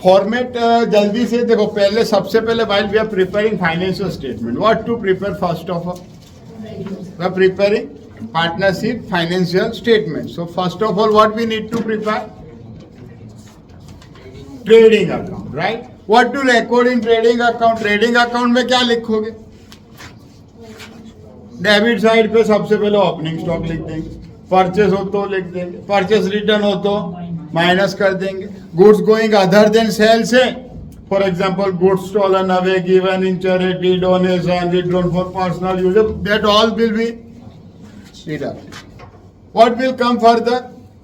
Format जल्दी से देखो, पहले सबसे पहले while we are preparing financial statement, what to prepare first of all? We are preparing partnership financial statement. So first of all, what we need to prepare? Trading account, right? What to record in trading account? Trading account में क्या लिखोगे? Debit side पे सबसे पहले opening stock लिख देंगे, purchase हो तो लिख देंगे, परचेस रिटर्न हो तो माइनस कर देंगे, goods going other than sales है, for example goods stolen away, given in charity, donation, withdrawn for personal use, that all will be deducted. What will come further?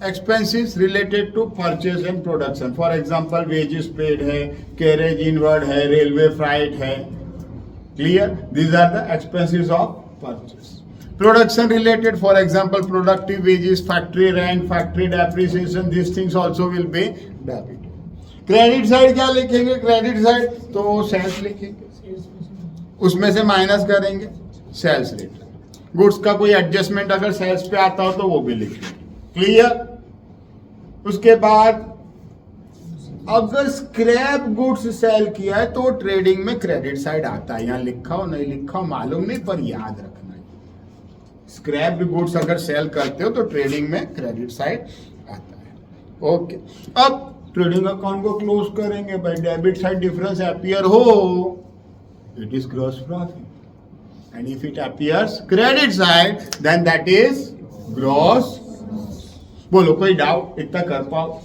Expenses related to purchase and production, for example wages paid है, carriage inward है, railway freight है. Clear? These are the expenses of purchase. Production related, for example, productive wages, factory rent, factory depreciation, these things also will be debited. Credit side क्या लिखेंगे? Credit side तो sales लिखेंगे, उसमें से minus करेंगे sales return. Goods का कोई adjustment अगर सेल्स पे आता हो तो वो भी लिखेंगे. क्लियर? उसके बाद अगर स्क्रैप गुड्स सेल किया है तो ट्रेडिंग में क्रेडिट साइड आता है. यहाँ लिखा हो नहीं लिखा हो मालूम नहीं, पर याद रखना है. स्क्रैप गुड्स अगर सेल करते हो तो ट्रेडिंग में क्रेडिट साइड आता है. ओके, अब ट्रेडिंग अकाउंट को क्लोज करेंगे. भाई डेबिट साइड डिफरेंस अपीयर हो, it is gross profit, and if it appears credit side then that is gross. बोलो कोई डाउट? इतना कर पाओ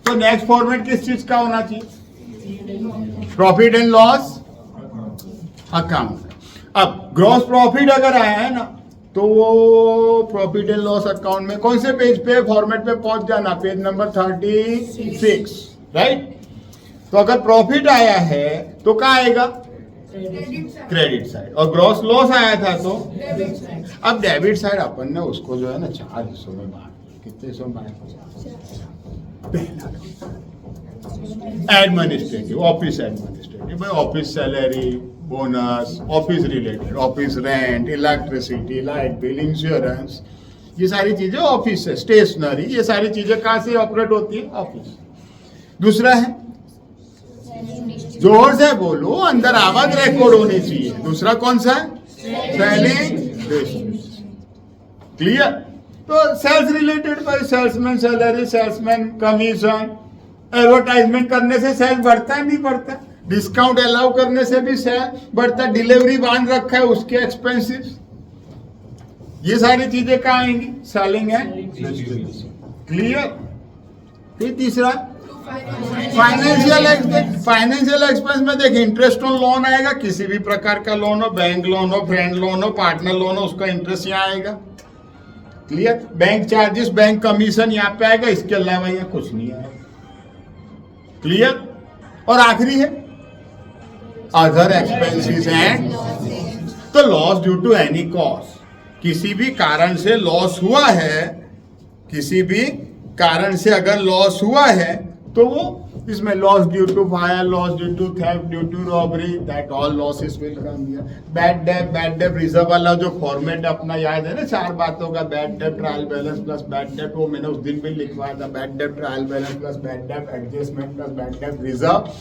तो नेक्स्ट फॉर्मेट किस चीज का होना चाहिए? Profit and loss account. अब ग्रॉस प्रॉफिट अगर आया है ना तो वो प्रॉफिट एंड लॉस अकाउंट में कौन से पेज पे फॉर्मेट पे पहुंच जाना? Page number 36, right? तो अगर प्रॉफिट आया है तो क्या आएगा? Credit side. और ग्रॉस लॉस आया था तो अब डेबिट साइड अपन ने उसको जो है ना 4 हिस्सों में बांट. कितने हिस्सों में बांट? पहला एडमिनिस्ट्रेटिव, ऑफिस एडमिनिस्ट्रेटिव, भाई office salary, bonus, office related, office rent, electricity, light bill, insurance, ये सारी चीजें ऑफिस है. स्टेशनरी, ये सारी चीजें कहाँ से ऑपरेट होती है? ऑफिस. दूसरा है, जोर से बोलो, अंदर आवाज रिकॉर्ड होनी चाहिए. दूसरा कौन सा है? सेलिंग. क्लियर? तो सेल्स रिलेटेड भाई salesman salary, salesman commission, advertisement करने से सेल्स बढ़ता है नहीं बढ़ता? डिस्काउंट अलाउ करने से भी सेल बढ़ता. डिलीवरी बांध रखा है उसके एक्सपेंसेस, ये सारी चीजें कहाँ आएंगी? Selling and distribution. क्लियर? फिर तीसरा फाइनेंशियल एक्सपेंस. फाइनेंशियल एक्सपेंस में देख, इंटरेस्ट ऑन लोन आएगा, किसी भी प्रकार का लोन हो, बैंक लोन हो, फ्रेंड लोन हो, पार्टनर लोन हो, उसका इंटरेस्ट यहाँ आएगा. Clear? Bank charges, bank commission यहाँ पे आएगा, इसके अलावा यहाँ कुछ नहीं आएगा. क्लियर? और आखिरी है अदर एक्सपेंसेस एंड. तो loss due to any cause, किसी भी कारण से लॉस हुआ है, किसी भी कारण से अगर लॉस हुआ है तो वो इसमें loss due to fire, loss due to theft, due to robbery, that all losses will come here. Bad debt reserve वाला जो फॉर्मेट अपना याद है ना 4 बातों का, bad debt trial balance plus bad debt, वो मैंने उस दिन भी लिखवाया था. Bad debt trial balance plus bad debt adjustment plus bad debt reserve,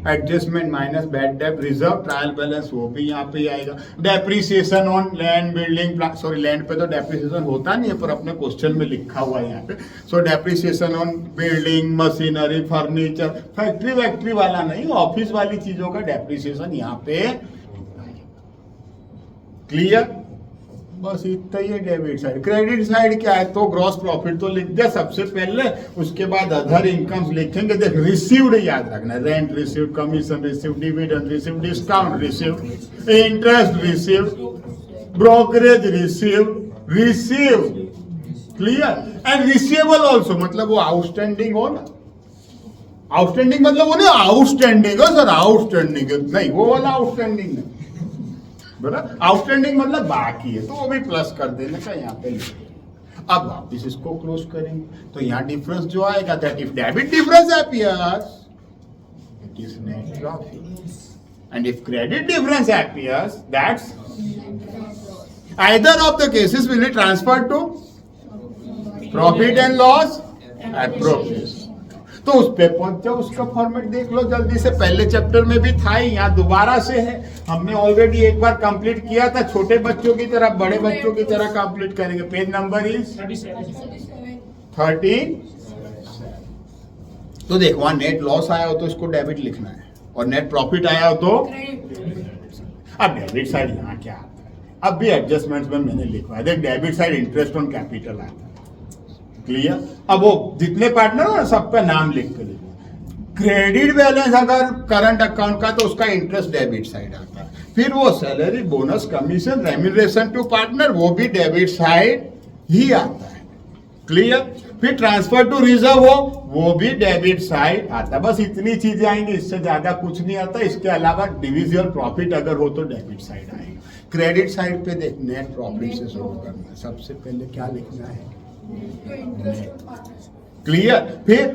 adjustment minus bad debt reserve, trial balance वो भी यहाँ पे आएगा. Depreciation on land building, sorry land पे तो डेप्रिसिएशन होता नहीं है पर अपने क्वेश्चन में लिखा हुआ है यहाँ पे. So depreciation on building, machinery, furniture, factory वैक्ट्री वाला नहीं, ऑफिस वाली चीजों का डेप्रिसिएशन यहाँ पे. क्लियर? बस इतना ही है डेबिट साइड. क्रेडिट साइड क्या है? तो ग्रॉस प्रॉफिट तो लिख दिया सबसे पहले, उसके बाद अदर इनकम्स लिखेंगे. देख, रिसीव्ड याद रखना, rent received, commission received, dividend received, discount received, interest received, brokerage received. Clear? And receivable also, मतलब वो आउटस्टैंडिंग हो ना. आउटस्टैंडिंग मतलब वो नहीं आउटस्टैंडिंग हो सर, आउटस्टैंडिंग नहीं, वो वाला आउटस्टैंडिंग नहीं. बराबर? आउटस्टैंडिंग मतलब बाकी है, तो वो भी प्लस कर देने का यहाँ पे लिखेंगे. अब वापिस इसको क्लोज करेंगे तो यहाँ डिफरेंस जो आएगा, that if debit difference appears it is net profit, and if credit difference appears that's either of the cases will be transferred to profit and loss appropriation. तो उस पे पहुंच जाओ, उसका फॉर्मेट देख लो जल्दी से, पहले चैप्टर में भी था ही, यहाँ दोबारा से है, हमने ऑलरेडी एक बार कंप्लीट किया था, छोटे बच्चों की तरह बड़े बच्चों की तरह कंप्लीट करेंगे। Page number is 30। तो देखो वहां नेट लॉस आया हो तो इसको डेबिट लिखना है, और नेट प्रॉफिट आया हो तो अब डेबिट साइड यहाँ क्या आता है, अब भी एडजस्टमेंट्स में मैंने लिखा है, देख debit side interest on capital आता है, क्लियर। अब वो जितने पार्टनर हो ना सबका नाम लिख के लिखो। क्रेडिट बैलेंस अगर करंट अकाउंट का तो उसका इंटरेस्ट डेबिट साइड आता है, फिर वो salary bonus commission remuneration to partner वो भी डेबिट साइड ही आता है, क्लियर। फिर ट्रांसफर टू रिजर्व हो वो भी डेबिट साइड आता है। बस इतनी चीजें आएंगी, इससे ज्यादा कुछ नहीं आता। इसके अलावा डिविजिबल प्रॉफिट अगर हो तो डेबिट साइड आएगा। क्रेडिट साइड पे देख नेट प्रॉफिट से शुरू करना है, सबसे पहले क्या लिखना है, क्लियर। फिर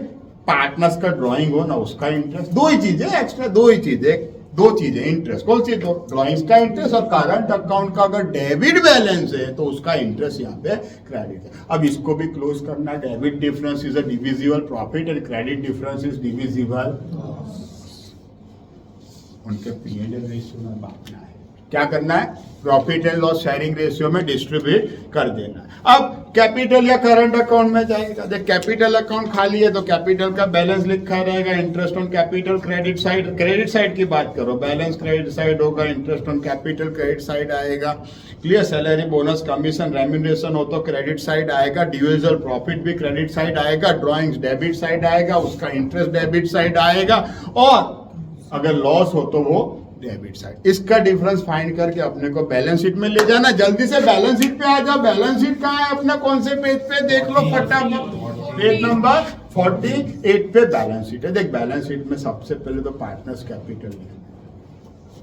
पार्टनर्स का ड्राइंग हो ना उसका इंटरेस्ट, दो ही चीजें एक्स्ट्रा, दो चीजें इंटरेस्ट, कौन सी दो, ड्राइंग्स का इंटरेस्ट और करंट अकाउंट का अगर डेबिट बैलेंस है तो उसका इंटरेस्ट यहाँ पे क्रेडिट है। अब इसको भी क्लोज करना, debit difference is a divisible profit and credit difference is divisible, उनके पीएनएल रेशियो में बांटना है, क्या करना है, profit and loss sharing ratio में डिस्ट्रीब्यूट कर देना है। अब कैपिटल या करंट अकाउंट में जाएगा, देख कैपिटल अकाउंट खाली है तो कैपिटल का बैलेंस लिखा रहेगा, interest on capital credit side की बात करो, बैलेंस क्रेडिट साइड होगा, interest on capital credit side आएगा, clear. Salary bonus commission remuneration हो तो क्रेडिट साइड आएगा, डिविजिबल प्रॉफिट भी क्रेडिट साइड आएगा, ड्राइंग्स डेबिट साइड आएगा, उसका इंटरेस्ट डेबिट साइड आएगा, और अगर लॉस हो तो वो डेबिट साइड। इसका डिफरेंस फाइंड करके अपने को बैलेंस शीट में ले जाना। जल्दी से बैलेंस शीट पे आ जाओ। बैलेंस शीट कहाँ है अपना, कौन से पेज पे, देख लो फटाफट, पेज नंबर 48 पे बैलेंस शीट है। देख बैलेंस शीट में सबसे पहले तो पार्टनर्स कैपिटल लिखना,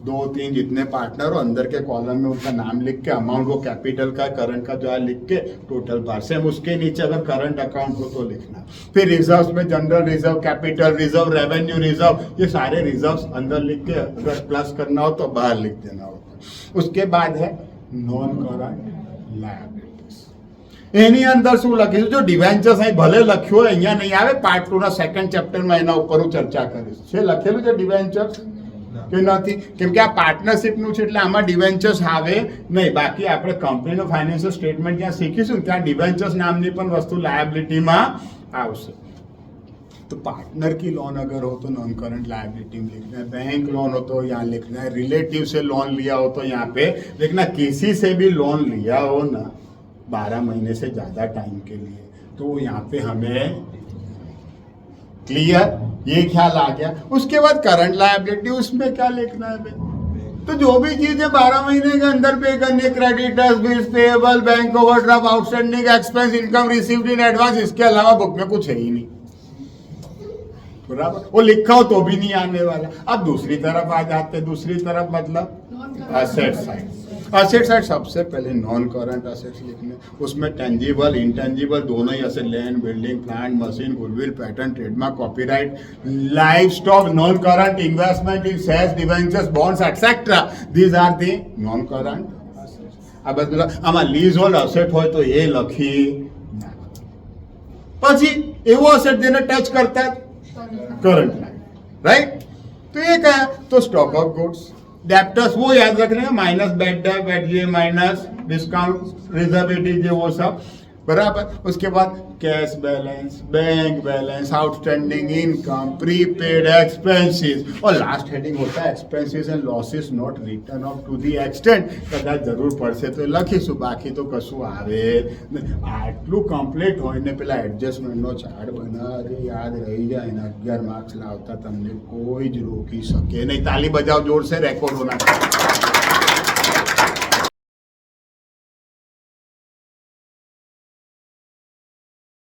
2-3 जितने पार्टनर हो अंदर के कॉलम में उनका नाम लिख के, अमाउंट को कैपिटल का करंट का जो है लिख के, टोटल बार सेम उसके नीचे अगर करंट अकाउंट हो तो लिखना। फिर रिजर्व में general reserve, capital reserve, revenue reserve, ये सारे रिजर्व अंदर लिख के अगर प्लस करना हो तो बाहर लिख देना होगा। उसके बाद है नॉन करंट लायबिलिटीज। એની અંદર શું લખીશું, જો ડિવેન્ચર્સ અહીં ભલે લખ્યો હોય અહીંયા નહીં આવે, પાર્ટ 2 ના સેકન્ડ ચેપ્ટરમાં એના ઉપર હું ચર્ચા કરીશ। છે લખેલું છે ડિવેન્ચર્સ કે નથી, કેમ કે આ પાર્ટનરશિપનું છે એટલે આમાં ડિવેન્ચર્સ આવે નહીં। બાકી આપણે કંપનીનું ફાઇનાન્શિયલ સ્ટેટમેન્ટ જ્યાં શીખીશું ત્યાં ડિવેન્ચર્સ નામની પણ વસ્તુ લાયબિલિટીમાં આવશે। तो पार्टनर की लोन अगर हो तो नॉन करंट लायबिलिटी में लिखना है, बैंक लोन हो तो यहाँ लिखना है, रिलेटिव से लोन लिया हो तो यहाँ पे लिखना। किसी से भी लोन लिया हो ना 12 महीने से ज्यादा टाइम के लिए तो यहाँ पे हमें, क्लियर, ये ख्याल आ गया। उसके बाद करंट लायबिलिटी, उसमें क्या लिखना है भाई, तो जो भी चीजें 12 महीने के अंदर पे करनी, creditors, bills payable, bank overdraft, outstanding expense, income received in advance, इसके अलावा बुक में कुछ है ही नहीं, बराबर। वो लिखा हो तो भी नहीं आने वाला। अब दूसरी तरफ आ जाते, दूसरी तरफ मतलब असेट साइड। असेट साइड सबसे पहले नॉन करंट असेट्स लिखने, उसमें टेंजिबल इंटेंजिबल दोनों ही asset, land, building, plant, machine, goodwill, pattern, trademark, copyright, livestock, non current investment in shares, debentures, bonds etcetera, these are the non current assets. अब मतलब આમાં lease hold asset હોય તો એ લખી નાખો। પછી એવો અસેટ જેને ટચ કરતા करंट लाइन, राइट। तो ये क्या है, तो स्टॉक ऑफ गुड्स, डेप्टर्स वो याद रखना है, माइनस बैड डेट, बैड जे माइनस डिस्काउंट रिजर्वेटिव वो सब, बराबर। उसके बाद cash balance, bank balance, outstanding income, prepaid expenses, और लास्ट हेडिंग होता है expenses and losses not return off to the extent. कदाच जरूर पड़શે तो લખીશું, બાકી તો કશું આવે આટલું કમ્પ્લીટ હોય ને પેલા એડજસ્ટમેન્ટનો ચાર્ટ બનાવે, યાદ રહી જાય ને 11 માર્ક્સ લાવતા તમને કોઈ જ રોકી શકે નહીં। તાલી બજાવ જોરશે રેકોર્ડોના।